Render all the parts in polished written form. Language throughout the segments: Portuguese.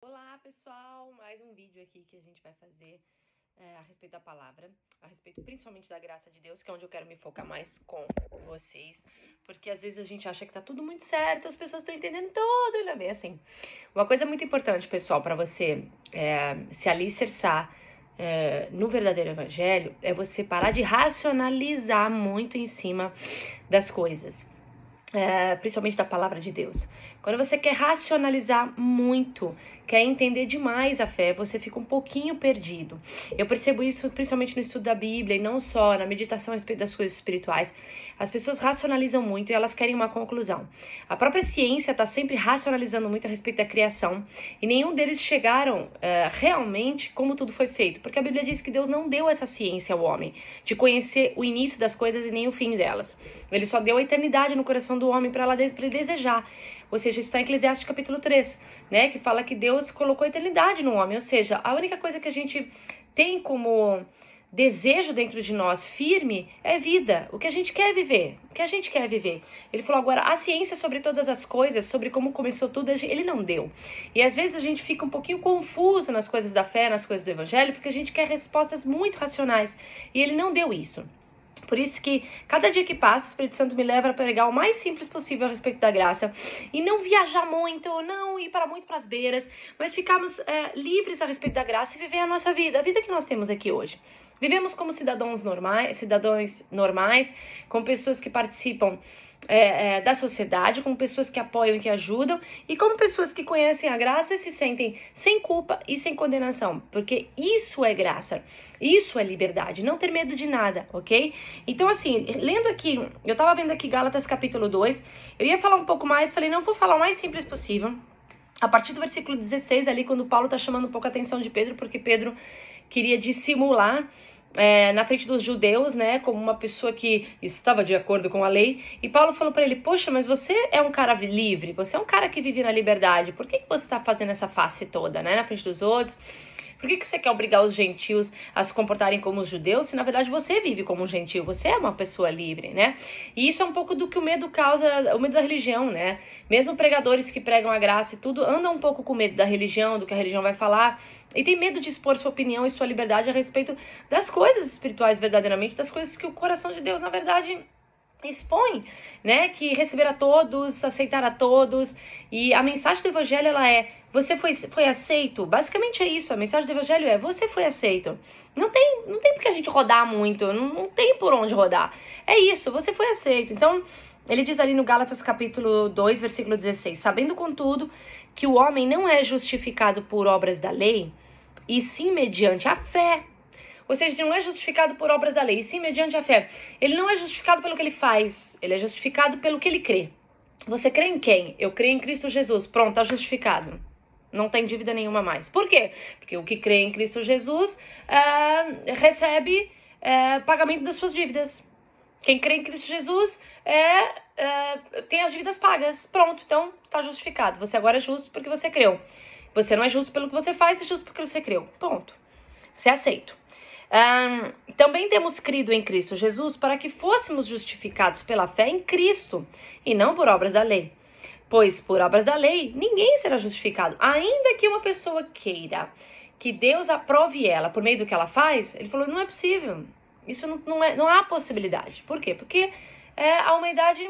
Olá pessoal, mais um vídeo aqui que a gente vai fazer a respeito da palavra, a respeito principalmente da graça de Deus, que é onde eu quero me focar mais com vocês, porque às vezes a gente acha que tá tudo muito certo, as pessoas estão entendendo tudo e não é bem assim. Uma coisa muito importante, pessoal, para você se alicerçar no verdadeiro evangelho, é você parar de racionalizar muito em cima das coisas. Principalmente da palavra de Deus. Quando você quer racionalizar muito, quer entender demais a fé, você fica um pouquinho perdido. Eu percebo isso principalmente no estudo da Bíblia e não só na meditação a respeito das coisas espirituais. As pessoas racionalizam muito e elas querem uma conclusão. A própria ciência está sempre racionalizando muito a respeito da criação e nenhum deles chegaram realmente como tudo foi feito, porque a Bíblia diz que Deus não deu essa ciência ao homem de conhecer o início das coisas e nem o fim delas. Ele só deu a eternidade no coração do homem para ele desejar. Ou seja, isso está em Eclesiastes capítulo 3, né? Que fala que Deus colocou a eternidade no homem. Ou seja, a única coisa que a gente tem como desejo dentro de nós firme é vida. O que a gente quer viver. O que a gente quer viver. Ele falou agora, a ciência sobre todas as coisas, sobre como começou tudo, ele não deu. E às vezes a gente fica um pouquinho confuso nas coisas da fé, nas coisas do evangelho, porque a gente quer respostas muito racionais. E ele não deu isso. Por isso que cada dia que passa, o Espírito Santo me leva a pregar o mais simples possível a respeito da graça. E não viajar muito, não ir muito para as beiras, mas ficarmos livres a respeito da graça e viver a nossa vida, a vida que nós temos aqui hoje. Vivemos como cidadãos normais, como pessoas que participam da sociedade, como pessoas que apoiam e que ajudam, e como pessoas que conhecem a graça e se sentem sem culpa e sem condenação, porque isso é graça, isso é liberdade, não ter medo de nada, ok? Então assim, lendo aqui, eu tava vendo aqui Gálatas capítulo 2, eu ia falar um pouco mais, falei, não, vou falar o mais simples possível, a partir do versículo 16 ali, quando Paulo tá chamando um pouco a atenção de Pedro, porque Pedro queria dissimular na frente dos judeus, né, como uma pessoa que estava de acordo com a lei, e Paulo falou para ele, poxa, mas você é um cara livre, você é um cara que vive na liberdade, por que você está fazendo essa face toda, né, na frente dos outros? Por que você quer obrigar os gentios a se comportarem como os judeus, se na verdade você vive como um gentio, você é uma pessoa livre, né? E isso é um pouco do que o medo causa, o medo da religião, né? Mesmo pregadores que pregam a graça e tudo, andam um pouco com medo da religião, do que a religião vai falar, e tem medo de expor sua opinião e sua liberdade a respeito das coisas espirituais verdadeiramente, das coisas que o coração de Deus, na verdade, expõe, né, que receber a todos, aceitar a todos, e a mensagem do evangelho, ela você foi aceito, basicamente é isso, a mensagem do evangelho você foi aceito, não tem porque a gente rodar muito, não tem por onde rodar, é isso, você foi aceito. Então, ele diz ali no Gálatas capítulo 2, versículo 16, sabendo contudo que o homem não é justificado por obras da lei, e sim mediante a fé. Ou seja, ele não é justificado por obras da lei, e sim mediante a fé. Ele não é justificado pelo que ele faz, ele é justificado pelo que ele crê. Você crê em quem? Eu creio em Cristo Jesus. Pronto, está justificado. Não tem dívida nenhuma mais. Por quê? Porque o que crê em Cristo Jesus recebe pagamento das suas dívidas. Quem crê em Cristo Jesus tem as dívidas pagas. Pronto, então está justificado. Você agora é justo porque você creu. Você não é justo pelo que você faz, é justo porque você creu. Ponto. Você é aceito. Também temos crido em Cristo Jesus para que fôssemos justificados pela fé em Cristo e não por obras da lei. Pois por obras da lei ninguém será justificado, ainda que uma pessoa queira que Deus aprove ela por meio do que ela faz. Ele falou, não é possível, isso não há possibilidade. Por quê? Porque a humanidade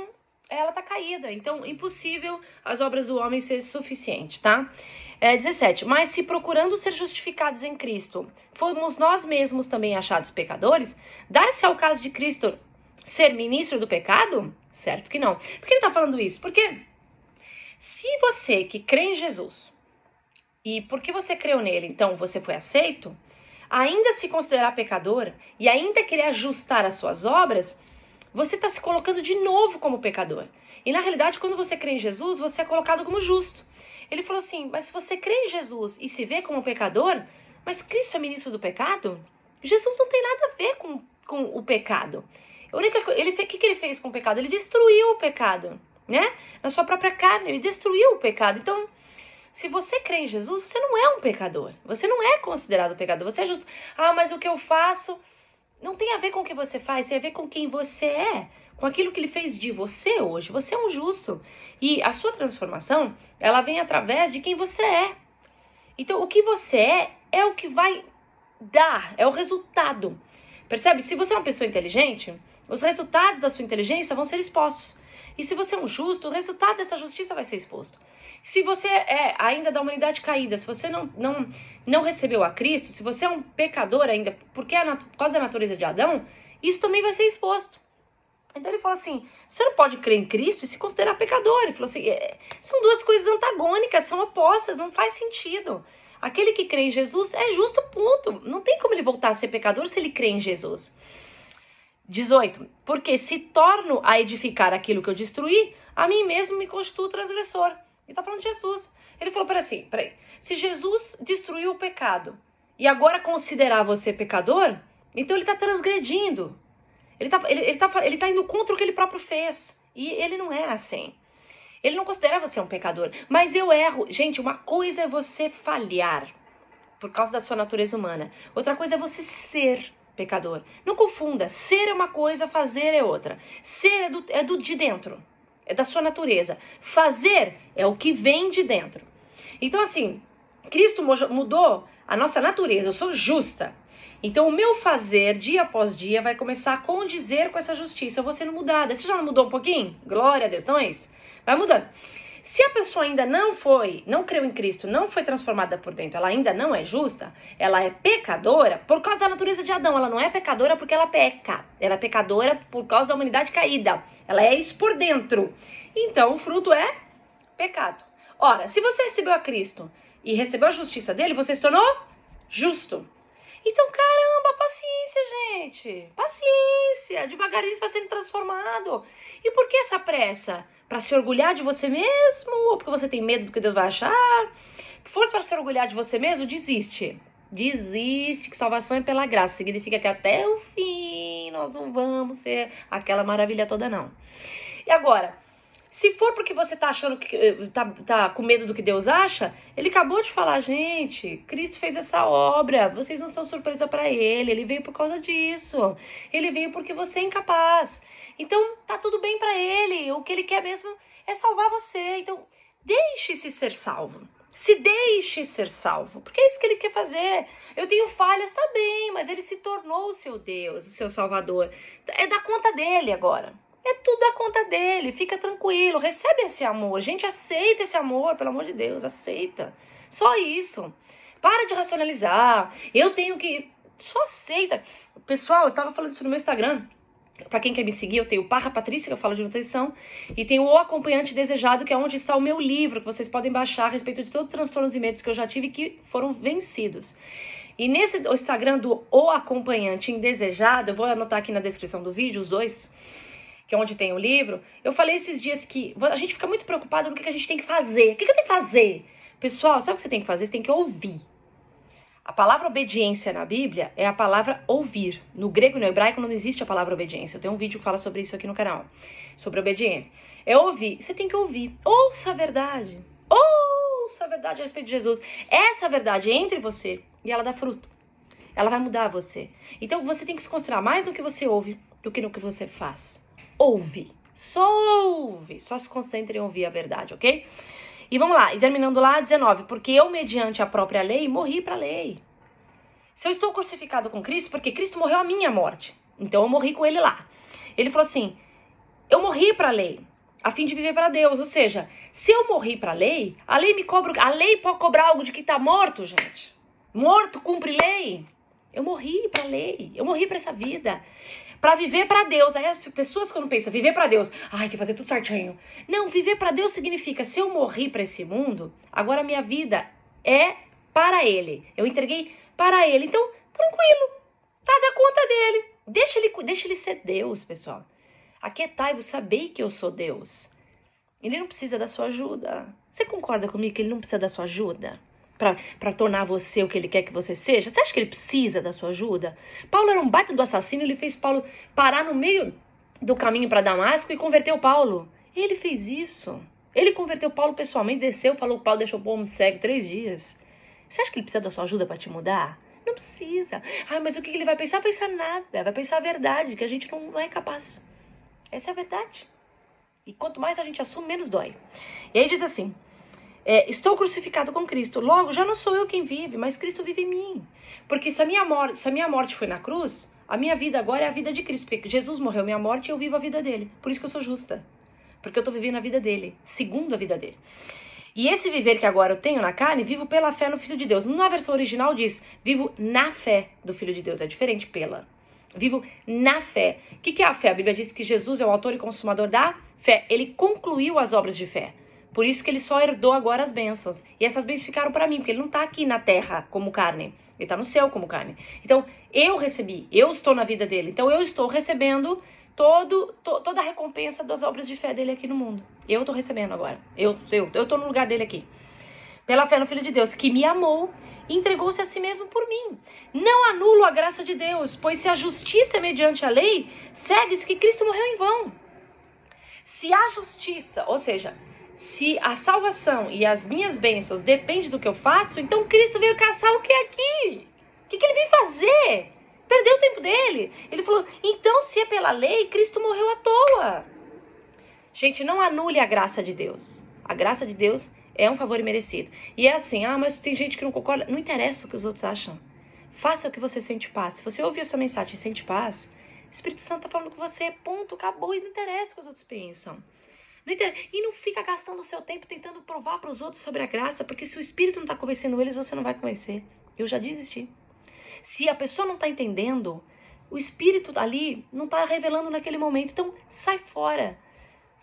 ela está caída, então impossível as obras do homem ser suficiente, tá? 17, mas se procurando ser justificados em Cristo, fomos nós mesmos também achados pecadores, dar-se ao caso de Cristo ser ministro do pecado? Certo que não. Por que ele está falando isso? Porque se você que crê em Jesus, e porque você creu nele, então você foi aceito, ainda se considerar pecador, e ainda querer ajustar as suas obras, você está se colocando de novo como pecador. E na realidade, quando você crê em Jesus, você é colocado como justo. Ele falou assim, mas se você crê em Jesus e se vê como pecador, mas Cristo é ministro do pecado? Jesus não tem nada a ver com o pecado. O que ele fez com o pecado? Ele destruiu o pecado, né? Na sua própria carne, ele destruiu o pecado. Então, se você crê em Jesus, você não é um pecador. Você não é considerado pecador. Você é justo. Ah, mas o que eu faço não tem a ver com o que você faz, tem a ver com quem você é. Com aquilo que ele fez de você hoje. Você é um justo. E a sua transformação, ela vem através de quem você é. Então, o que você é o que vai dar, é o resultado. Percebe? Se você é uma pessoa inteligente, os resultados da sua inteligência vão ser expostos. E se você é um justo, o resultado dessa justiça vai ser exposto. Se você é ainda da humanidade caída, se você não recebeu a Cristo, se você é um pecador ainda, porque por causa da natureza de Adão, isso também vai ser exposto. Então ele falou assim, você não pode crer em Cristo e se considerar pecador. Ele falou assim, são duas coisas antagônicas, são opostas, não faz sentido. Aquele que crê em Jesus é justo, ponto. Não tem como ele voltar a ser pecador se ele crê em Jesus. 18. Porque se torno a edificar aquilo que eu destruí, a mim mesmo me constituo transgressor. Ele está falando de Jesus. Ele falou, peraí. Se Jesus destruiu o pecado e agora considerar você pecador, então ele está transgredindo. Ele tá indo contra o que ele próprio fez. E ele não é assim. Ele não considera você um pecador. Mas eu erro. Gente, uma coisa é você falhar por causa da sua natureza humana. Outra coisa é você ser pecador. Não confunda. Ser é uma coisa, fazer é outra. Ser é do de dentro. É da sua natureza. Fazer é o que vem de dentro. Então, assim, Cristo mudou a nossa natureza. Eu sou justa. Então, o meu fazer, dia após dia, vai começar a condizer com essa justiça. Eu vou sendo mudada. Você já não mudou um pouquinho? Glória a Deus, não é isso? Vai mudando. Se a pessoa ainda não creu em Cristo, não foi transformada por dentro, ela ainda não é justa, ela é pecadora por causa da natureza de Adão. Ela não é pecadora porque ela peca. Ela é pecadora por causa da humanidade caída. Ela é isso por dentro. Então, o fruto é pecado. Ora, se você recebeu a Cristo e recebeu a justiça dele, você se tornou justo. Então, caramba, paciência, gente. Paciência. Devagarinho você vai sendo transformado. E por que essa pressa? Para se orgulhar de você mesmo? Ou porque você tem medo do que Deus vai achar? Se for para se orgulhar de você mesmo, desiste. Desiste, que salvação é pela graça. Significa que até o fim nós não vamos ser aquela maravilha toda, não. E agora, se for porque você tá achando que tá com medo do que Deus acha, ele acabou de falar, gente, Cristo fez essa obra, vocês não são surpresa para ele veio por causa disso. Ele veio porque você é incapaz. Então, tá tudo bem para ele. O que ele quer mesmo é salvar você. Então, deixe-se ser salvo. Se deixe ser salvo, porque é isso que ele quer fazer. Eu tenho falhas, tá bem, mas ele se tornou o seu Deus, o seu Salvador. É da conta dele agora. É tudo da conta dele, fica tranquilo, recebe esse amor. Gente, aceita esse amor, pelo amor de Deus, aceita. Só isso. Para de racionalizar. Eu tenho que... Só aceita. Pessoal, eu tava falando isso no meu Instagram. Pra quem quer me seguir, eu tenho o Parra Patrícia, que eu falo de nutrição, e tenho o Acompanhante Desejado, que é onde está o meu livro, que vocês podem baixar a respeito de todos os transtornos e medos que eu já tive que foram vencidos. E nesse Instagram do O Acompanhante Indesejado, eu vou anotar aqui na descrição do vídeo, os dois, que é onde tem o livro, eu falei esses dias que a gente fica muito preocupado no que a gente tem que fazer. O que eu tenho que fazer? Pessoal, sabe o que você tem que fazer? Você tem que ouvir. A palavra obediência na Bíblia é a palavra ouvir. No grego e no hebraico não existe a palavra obediência. Eu tenho um vídeo que fala sobre isso aqui no canal. Sobre obediência. É ouvir. Você tem que ouvir. Ouça a verdade. Ouça a verdade a respeito de Jesus. Essa verdade é entre você e ela dá fruto. Ela vai mudar você. Então você tem que se concentrar mais no que você ouve do que no que você faz. Ouve. Só ouve. Só se concentre em ouvir a verdade, ok? E vamos lá, e terminando lá, 19. Porque eu, mediante a própria lei, morri para a lei. Se eu estou crucificado com Cristo, porque Cristo morreu a minha morte. Então eu morri com ele lá. Ele falou assim, eu morri para a lei, a fim de viver para Deus. Ou seja, se eu morri para a lei me cobra... A lei pode cobrar algo de que está morto, gente. Morto cumpre lei. Eu morri para a lei, eu morri para essa vida. Para viver para Deus. Aí as pessoas quando pensam, viver para Deus, ai, tem que fazer tudo certinho. Não, viver para Deus significa, se eu morri para esse mundo, agora a minha vida é para Ele. Eu entreguei para Ele. Então, tranquilo, tá da conta dele. Deixa ele ser Deus, pessoal. Aquietai-vos, sabei que eu sou Deus. Ele não precisa da sua ajuda. Você concorda comigo que ele não precisa da sua ajuda? Para tornar você o que ele quer que você seja? Você acha que ele precisa da sua ajuda? Paulo era um baita do assassino, ele fez Paulo parar no meio do caminho para Damasco e converteu Paulo. Ele fez isso. Ele converteu Paulo pessoalmente, desceu, falou Paulo, deixou o povo cego 3 dias. Você acha que ele precisa da sua ajuda para te mudar? Não precisa. Ah, mas o que ele vai pensar? Vai pensar nada. Vai pensar a verdade, que a gente não é capaz. Essa é a verdade. E quanto mais a gente assume, menos dói. E aí diz assim... estou crucificado com Cristo. Logo, já não sou eu quem vive, mas Cristo vive em mim. Porque se a minha morte foi na cruz, a minha vida agora é a vida de Cristo. Porque Jesus morreu minha morte e eu vivo a vida dele. Por isso que eu sou justa. Porque eu estou vivendo a vida dele, segundo a vida dele. E esse viver que agora eu tenho na carne, vivo pela fé no Filho de Deus. Na versão original diz, vivo na fé do Filho de Deus. É diferente, pela. Vivo na fé. O que é a fé? A Bíblia diz que Jesus é o autor e consumador da fé. Ele concluiu as obras de fé. Por isso que ele só herdou agora as bênçãos. E essas bênçãos ficaram para mim, porque ele não está aqui na terra como carne. Ele está no céu como carne. Então, eu recebi, eu estou na vida dele. Então, eu estou recebendo toda a recompensa das obras de fé dele aqui no mundo. Eu estou recebendo agora. Eu estou no lugar dele aqui. Pela fé no Filho de Deus, que me amou e entregou-se a si mesmo por mim. Não anulo a graça de Deus, pois se a justiça é mediante a lei, segue-se que Cristo morreu em vão. Se a justiça, ou seja, se a salvação e as minhas bênçãos dependem do que eu faço, então Cristo veio caçar o que é aqui? O que ele veio fazer? Perdeu o tempo dele. Ele falou, então se é pela lei, Cristo morreu à toa. Gente, não anule a graça de Deus. A graça de Deus é um favor imerecido. E é assim, mas tem gente que não concorda. Não interessa o que os outros acham. Faça o que você sente paz. Se você ouvir essa mensagem e sente paz, o Espírito Santo está falando com você, ponto, acabou. E não interessa o que os outros pensam. E não fica gastando o seu tempo tentando provar para os outros sobre a graça, porque se o Espírito não está convencendo eles, você não vai convencer. Eu já desisti. Se a pessoa não está entendendo, o Espírito ali não está revelando naquele momento. Então, sai fora.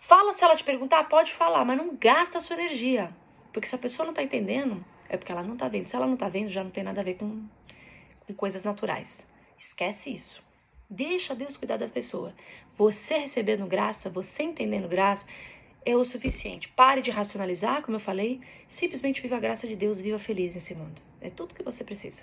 Fala, se ela te perguntar, pode falar, mas não gasta a sua energia. Porque se a pessoa não está entendendo, é porque ela não está vendo. Se ela não está vendo, já não tem nada a ver com coisas naturais. Esquece isso. Deixa Deus cuidar das pessoas. Você recebendo graça, você entendendo graça, é o suficiente. Pare de racionalizar, como eu falei. Simplesmente viva a graça de Deus, viva feliz nesse mundo. É tudo que você precisa.